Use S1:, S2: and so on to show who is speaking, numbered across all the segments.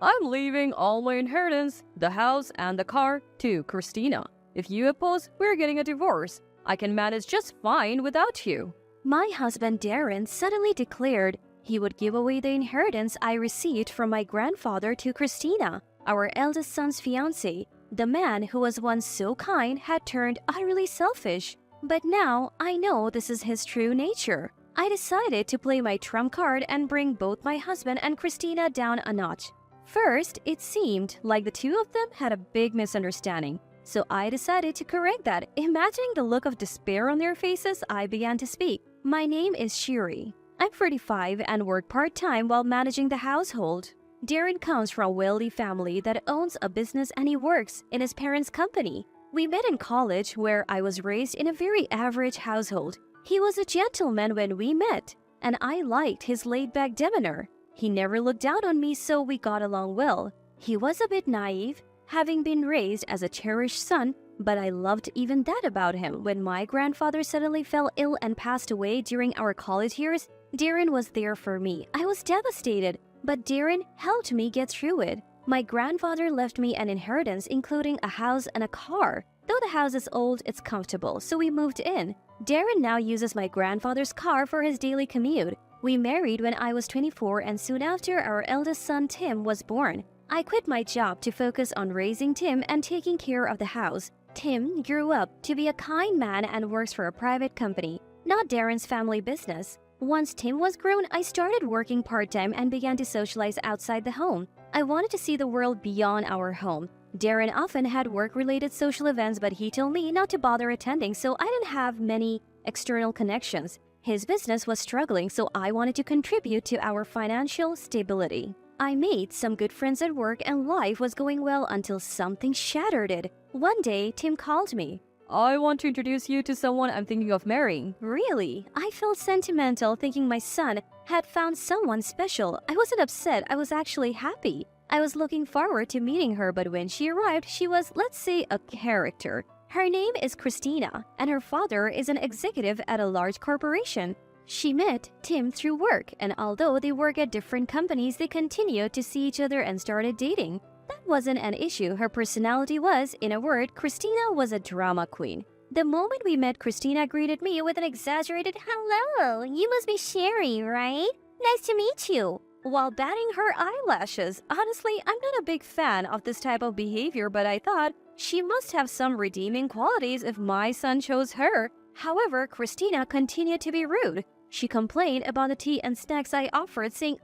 S1: I'm leaving all my inheritance, the house and the car, to Christina. If you oppose, we're getting a divorce. I can manage just fine without you."
S2: My husband Darren suddenly declared he would give away the inheritance I received from my grandfather to Christina, our eldest son's fiancé. The man who was once so kind had turned utterly selfish. But now I know this is his true nature. I decided to play my trump card and bring both my husband and Christina down a notch. First, it seemed like the two of them had a big misunderstanding. So I decided to correct that. Imagining the look of despair on their faces, I began to speak. My name is Shiri. I'm 35 and work part-time while managing the household. Darren comes from a wealthy family that owns a business and he works in his parents' company. We met in college where I was raised in a very average household. He was a gentleman when we met, and I liked his laid-back demeanor. He never looked down on me, so we got along well. He was a bit naive, having been raised as a cherished son, but I loved even that about him. When my grandfather suddenly fell ill and passed away during our college years, Darren was there for me. I was devastated, but Darren helped me get through it. My grandfather left me an inheritance including a house and a car. Though the house is old, it's comfortable, so we moved in. Darren now uses my grandfather's car for his daily commute. We married when I was 24 and soon after our eldest son Tim was born. I quit my job to focus on raising Tim and taking care of the house. Tim grew up to be a kind man and works for a private company, not Darren's family business. Once Tim was grown, I started working part-time and began to socialize outside the home. I wanted to see the world beyond our home. Darren often had work-related social events, but he told me not to bother attending, so I didn't have many external connections. His business was struggling, so I wanted to contribute to our financial stability. I made some good friends at work and life was going well until something shattered it. One day, Tim called me.
S1: "I want to introduce you to someone I'm thinking of marrying."
S2: Really? I felt sentimental thinking my son had found someone special. I wasn't upset, I was actually happy. I was looking forward to meeting her, but when she arrived, she was, let's say, a character. Her name is Christina, and her father is an executive at a large corporation. She met Tim through work, and although they work at different companies, they continued to see each other and started dating. That wasn't an issue. Her personality was, in a word, Christina was a drama queen. The moment we met, Christina greeted me with an exaggerated, "Hello, you must be Sherry, right? Nice to meet you," while batting her eyelashes. Honestly, I'm not a big fan of this type of behavior, but I thought she must have some redeeming qualities if my son chose her. However, Christina continued to be rude. She complained about the tea and snacks I offered, saying,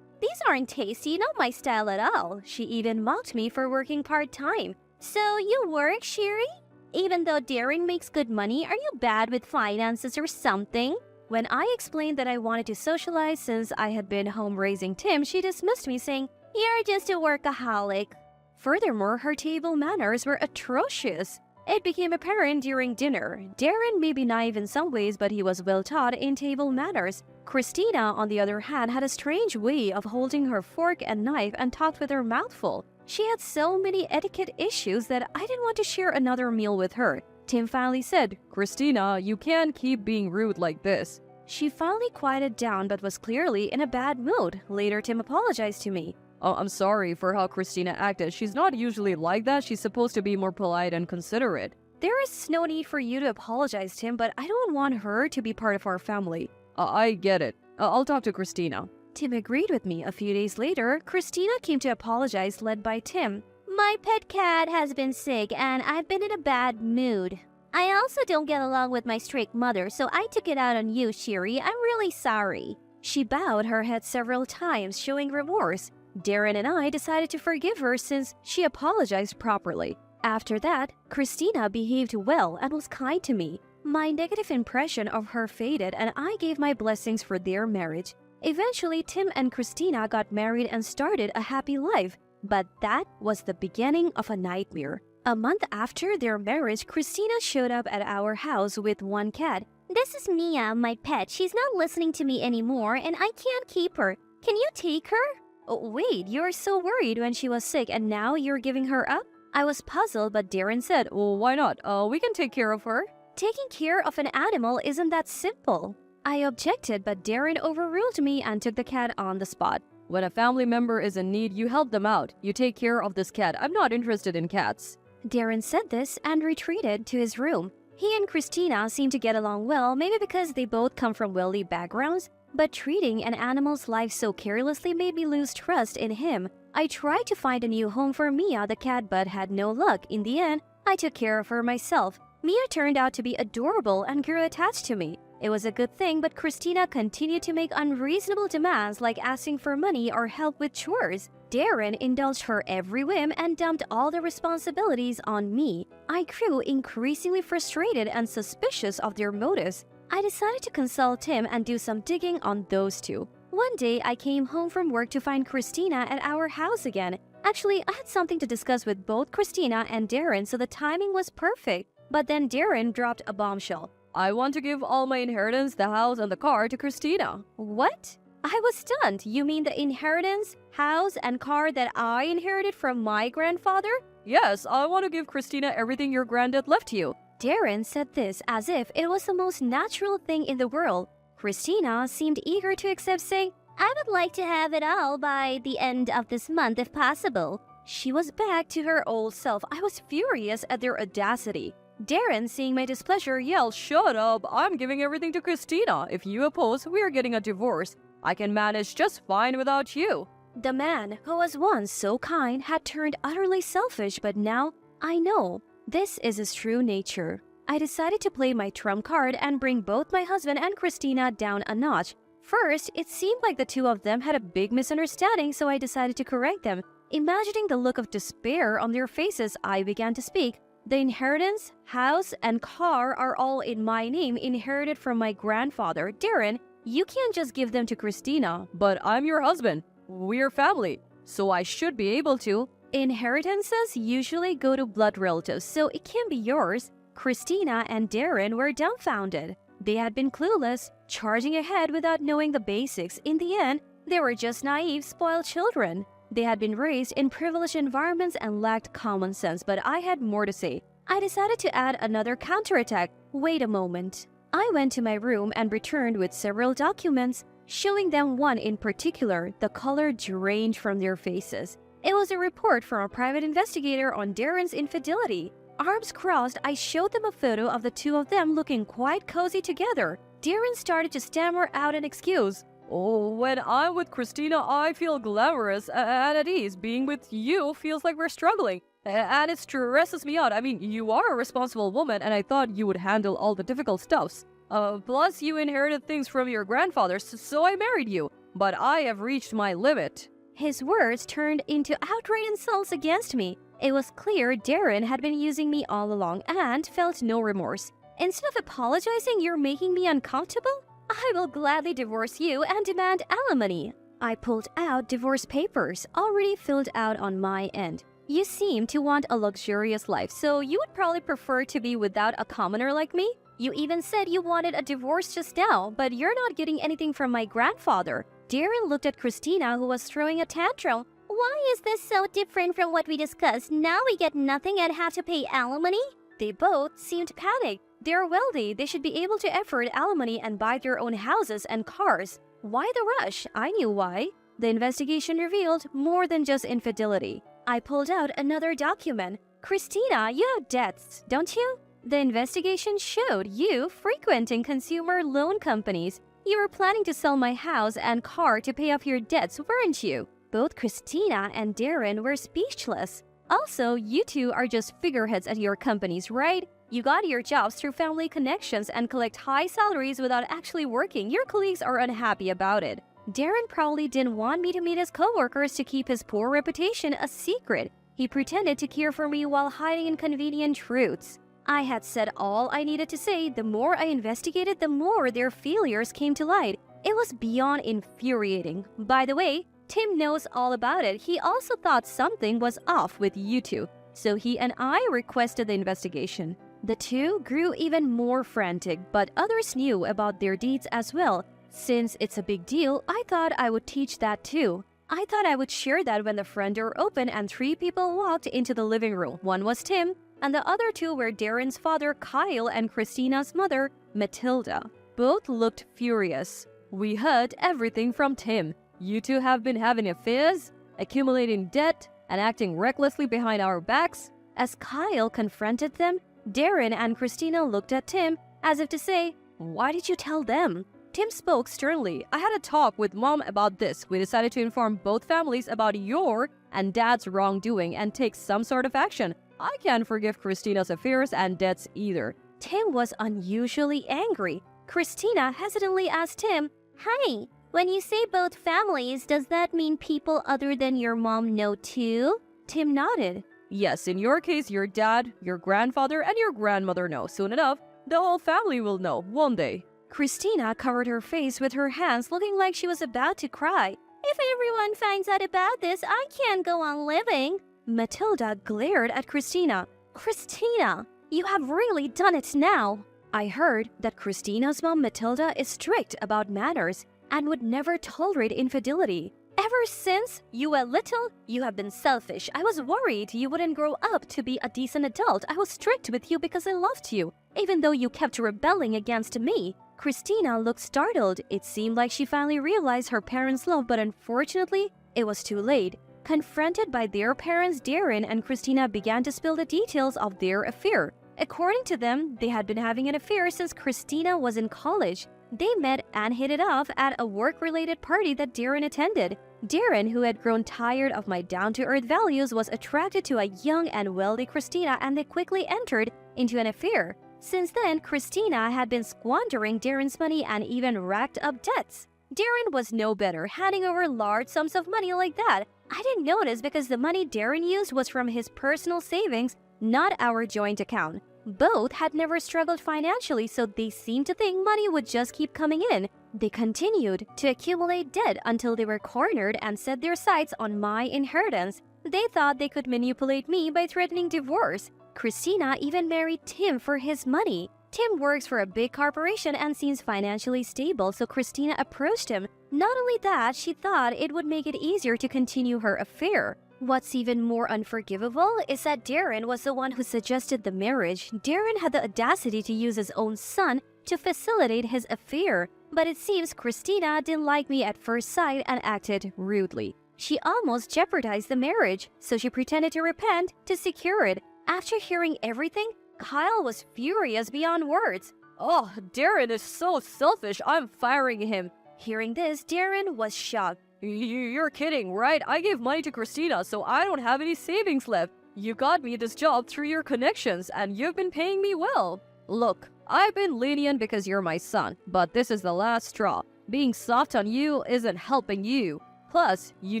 S2: these aren't tasty, not my style at all." She even mocked me for working part-time. "So you work, Sherry? Even though Darren makes good money, are you bad with finances or something?" When I explained that I wanted to socialize since I had been home raising Tim, she dismissed me, saying, "You're just a workaholic." Furthermore, her table manners were atrocious. It became apparent during dinner. Darren may be naive in some ways, but he was well taught in table manners. Christina, on the other hand, had a strange way of holding her fork and knife and talked with her mouth full. She had so many etiquette issues that I didn't want to share another meal with her. Tim finally said,
S1: "Christina, you can't keep being rude like this."
S2: She finally quieted down but was clearly in a bad mood. Later, Tim apologized to me.
S1: "Oh, I'm sorry for how Christina acted. She's not usually like that. She's supposed to be more polite and considerate."
S2: "There is no need for you to apologize, Tim, but I don't want her to be part of our family."
S1: I get it. I'll talk to Christina."
S2: Tim agreed with me. A few days later, Christina came to apologize, led by Tim. "My pet cat has been sick and I've been in a bad mood. I also don't get along with my strict mother, so I took it out on you, Sherry. I'm really sorry." She bowed her head several times, showing remorse. Darren and I decided to forgive her since she apologized properly. After that, Christina behaved well and was kind to me. My negative impression of her faded and I gave my blessings for their marriage. Eventually, Tim and Christina got married and started a happy life. But that was the beginning of a nightmare. A month after their marriage, Christina showed up at our house with one cat. "This is Mia, my pet. She's not listening to me anymore and I can't keep her. Can you take her?" "Oh, wait, you were so worried when she was sick and now you're giving her up?" I was puzzled, but Darren said,
S1: "Well, why not? We can take care of her."
S2: "Taking care of an animal isn't that simple." I objected, but Darren overruled me and took the cat on the spot.
S1: When a family member is in need, you help them out. You take care of this cat. I'm not interested in cats.
S2: Darren said this and retreated to his room. He and Christina seemed to get along well, maybe because they both come from wealthy backgrounds, but treating an animal's life so carelessly made me lose trust in him. I tried to find a new home for Mia the cat but had no luck. In the end, I took care of her myself. Mia turned out to be adorable and grew attached to me. It was a good thing, but Christina continued to make unreasonable demands like asking for money or help with chores. Darren indulged her every whim and dumped all the responsibilities on me. I grew increasingly frustrated and suspicious of their motives. I decided to consult him and do some digging on those two. One day, I came home from work to find Christina at our house again. Actually, I had something to discuss with both Christina and Darren, so the timing was perfect. But then Darren dropped a bombshell.
S1: I want to give all my inheritance, the house and the car to Christina.
S2: What? I was stunned. You mean the inheritance, house, and car that I inherited from my grandfather?
S1: Yes, I want to give Christina everything your granddad left you.
S2: Darren said this as if it was the most natural thing in the world. Christina seemed eager to accept, saying, I would like to have it all by the end of this month if possible. She was back to her old self. I was furious at their audacity. Darren, seeing my displeasure, yelled,
S1: Shut up! I'm giving everything to Christina. If you oppose, we are getting a divorce. I can manage just fine without you.
S2: The man who was once so kind had turned utterly selfish, but now I know this is his true nature. I decided to play my trump card and bring both my husband and Christina down a notch. First, it seemed like the two of them had a big misunderstanding, so I decided to correct them. Imagining the look of despair on their faces, I began to speak. The inheritance, house, and car are all in my name, inherited from my grandfather. Darren, you can't just give them to Christina.
S1: But I'm your husband. We're family, so I should be able to.
S2: Inheritances usually go to blood relatives, so it can't be yours. Christina and Darren were dumbfounded. They had been clueless, charging ahead without knowing the basics. In the end, they were just naive, spoiled children. They had been raised in privileged environments and lacked common sense, but I had more to say. I decided to add another counterattack. Wait a moment. I went to my room and returned with several documents, showing them one in particular. The color drained from their faces. It was a report from a private investigator on Darren's infidelity. Arms crossed, I showed them a photo of the two of them looking quite cozy together. Darren started to stammer out an excuse.
S1: Oh, when I'm with Christina, I feel glamorous and at ease. Being with you feels like we're struggling. And it stresses me out. I mean, you are a responsible woman, and I thought you would handle all the difficult stuffs. Plus, you inherited things from your grandfather, so I married you. But I have reached my limit.
S2: His words turned into outright insults against me. It was clear Darren had been using me all along and felt no remorse. Instead of apologizing, you're making me uncomfortable? I will gladly divorce you and demand alimony. I pulled out divorce papers, already filled out on my end. You seem to want a luxurious life, so you would probably prefer to be without a commoner like me? You even said you wanted a divorce just now, but you're not getting anything from my grandfather. Darren looked at Christina, who was throwing a tantrum. Why is this so different from what we discussed? Now we get nothing and have to pay alimony? They both seemed panicked. They're wealthy. They should be able to afford alimony and buy their own houses and cars. Why the rush? I knew why. The investigation revealed more than just infidelity. I pulled out another document. Christina, you have debts, don't you? The investigation showed you frequenting consumer loan companies. You were planning to sell my house and car to pay off your debts, weren't you? Both Christina and Darren were speechless. Also, you two are just figureheads at your companies, right? You got your jobs through family connections and collect high salaries without actually working. Your colleagues are unhappy about it. Darren probably didn't want me to meet his coworkers to keep his poor reputation a secret. He pretended to care for me while hiding inconvenient truths. I had said all I needed to say. The more I investigated, the more their failures came to light. It was beyond infuriating. By the way, Tim knows all about it. He also thought something was off with you two, so he and I requested the investigation. The two grew even more frantic, but others knew about their deeds as well. Since it's a big deal, I thought I would teach that too. I thought I would share that when the front door opened and 3 people walked into the living room. One was Tim, and the other 2 were Darren's father, Kyle, and Christina's mother, Matilda. Both looked furious. We heard everything from Tim.
S1: You two have been having affairs, accumulating debt, and acting recklessly behind our backs."
S2: As Kyle confronted them, Darren and Christina looked at Tim as if to say, "Why did you tell them?"
S1: Tim spoke sternly. "I had a talk with Mom about this. We decided to inform both families about your and Dad's wrongdoing and take some sort of action. I can't forgive Christina's affairs and debts either."
S2: Tim was unusually angry. Christina hesitantly asked Tim, "Honey, when you say both families, does that mean people other than your mom know too?" Tim nodded.
S1: "Yes, in your case, your dad, your grandfather, and your grandmother know. Soon enough, the whole family will know, won't they?"
S2: Christina covered her face with her hands, looking like she was about to cry. "If everyone finds out about this, I can't go on living." Matilda glared at Christina. "Christina, you have really done it now." I heard that Christina's mom Matilda is strict about manners and would never tolerate infidelity. "Ever since you were little, you have been selfish. I was worried you wouldn't grow up to be a decent adult. I was strict with you because I loved you, even though you kept rebelling against me." Christina looked startled. It seemed like she finally realized her parents' love, but unfortunately, it was too late. Confronted by their parents, Darren and Christina began to spill the details of their affair. According to them, they had been having an affair since Christina was in college. They met and hit it off at a work-related party that Darren attended. Darren, who had grown tired of my down-to-earth values, was attracted to a young and wealthy Christina, and they quickly entered into an affair. Since then, Christina had been squandering Darren's money and even racked up debts. Darren was no better, handing over large sums of money like that. I didn't notice because the money Darren used was from his personal savings, not our joint account. Both had never struggled financially, so they seemed to think money would just keep coming in. They continued to accumulate debt until they were cornered and set their sights on my inheritance. They thought they could manipulate me by threatening divorce. Christina even married Tim for his money. Tim works for a big corporation and seems financially stable, so Christina approached him. Not only that, she thought it would make it easier to continue her affair. What's even more unforgivable is that Darren was the one who suggested the marriage. Darren had the audacity to use his own son to facilitate his affair. But it seems Christina didn't like me at first sight and acted rudely. She almost jeopardized the marriage, so she pretended to repent to secure it. After hearing everything, Kyle was furious beyond words.
S1: "Oh, Darren is so selfish. I'm firing him."
S2: Hearing this, Darren was shocked.
S1: You're kidding, right? I gave money to Christina, so I don't have any savings left. You got me this job through your connections, and you've been paying me well. Look, I've been lenient because you're my son, but this is the last straw. Being soft on you isn't helping you. Plus, you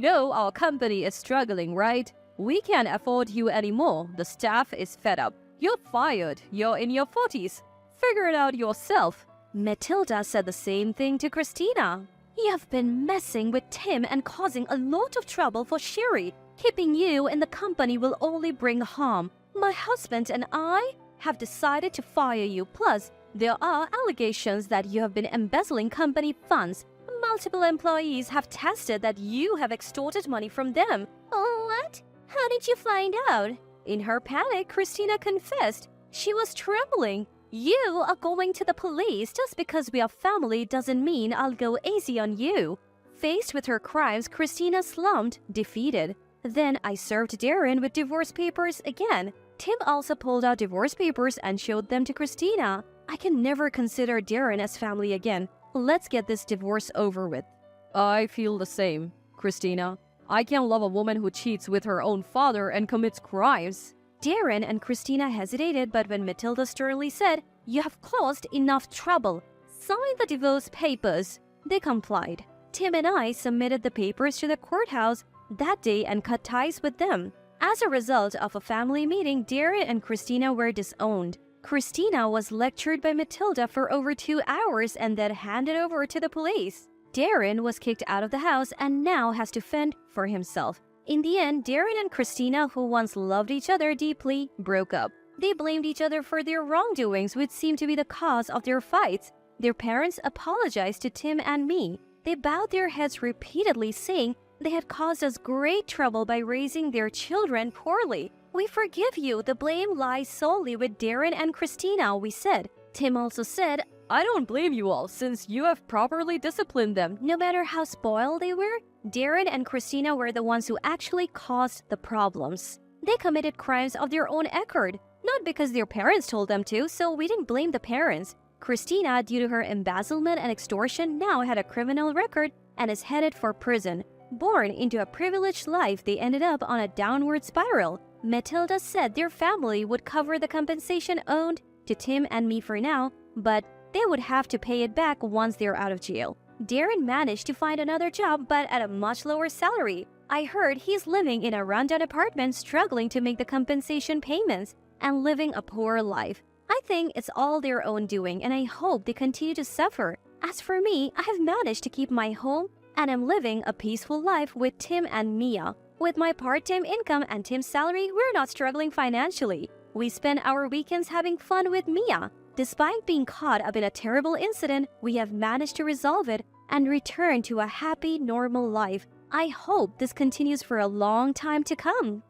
S1: know our company is struggling, right? We can't afford you anymore. The staff is fed up. You're fired. You're in your 40s. Figure it out yourself.
S2: Matilda said the same thing to Christina. "You've been messing with Tim and causing a lot of trouble for Sherry. Keeping you in the company will only bring harm. My husband and I have decided to fire you. Plus, there are allegations that you have been embezzling company funds. Multiple employees have tested that you have extorted money from them." "Oh, what? How did you find out?" In her panic, Christina confessed. She was trembling. "You are going to the police. Just because we are family doesn't mean I'll go easy on you." Faced with her crimes, Christina slumped, defeated. Then I served Darren with divorce papers again. Tim also pulled out divorce papers and showed them to Christina. I can never consider Darren as family again. Let's get this divorce over with.
S1: I feel the same, Christina. I can't love a woman who cheats with her own father and commits crimes.
S2: Darren and Christina hesitated, but when Matilda sternly said, "You have caused enough trouble. Sign the divorce papers," they complied. Tim and I submitted the papers to the courthouse that day and cut ties with them. As a result of a family meeting, Darren and Christina were disowned. Christina was lectured by Matilda for over 2 hours and then handed over to the police. Darren was kicked out of the house and now has to fend for himself. In the end, Darren and Christina, who once loved each other deeply, broke up. They blamed each other for their wrongdoings, which seemed to be the cause of their fights. Their parents apologized to Tim and me. They bowed their heads repeatedly, saying they had caused us great trouble by raising their children poorly. "We forgive you. The blame lies solely with Darren and Christina," we said. Tim also said,
S1: I don't blame you all since you have properly disciplined them.
S2: No matter how spoiled they were, Darren and Christina were the ones who actually caused the problems. They committed crimes of their own accord, not because their parents told them to, so we didn't blame the parents. Christina, due to her embezzlement and extortion, now had a criminal record and is headed for prison. Born into a privileged life, they ended up on a downward spiral. Matilda said their family would cover the compensation owed to Tim and me for now, but they would have to pay it back once they're out of jail. Darren managed to find another job, but at a much lower salary. I heard he's living in a rundown apartment, struggling to make the compensation payments and living a poor life. I think it's all their own doing, and I hope they continue to suffer. As for me, I have managed to keep my home and am living a peaceful life with Tim and Mia. With my part-time income and Tim's salary, we're not struggling financially. We spend our weekends having fun with Mia. Despite being caught up in a terrible incident, we have managed to resolve it and return to a happy, normal life. I hope this continues for a long time to come.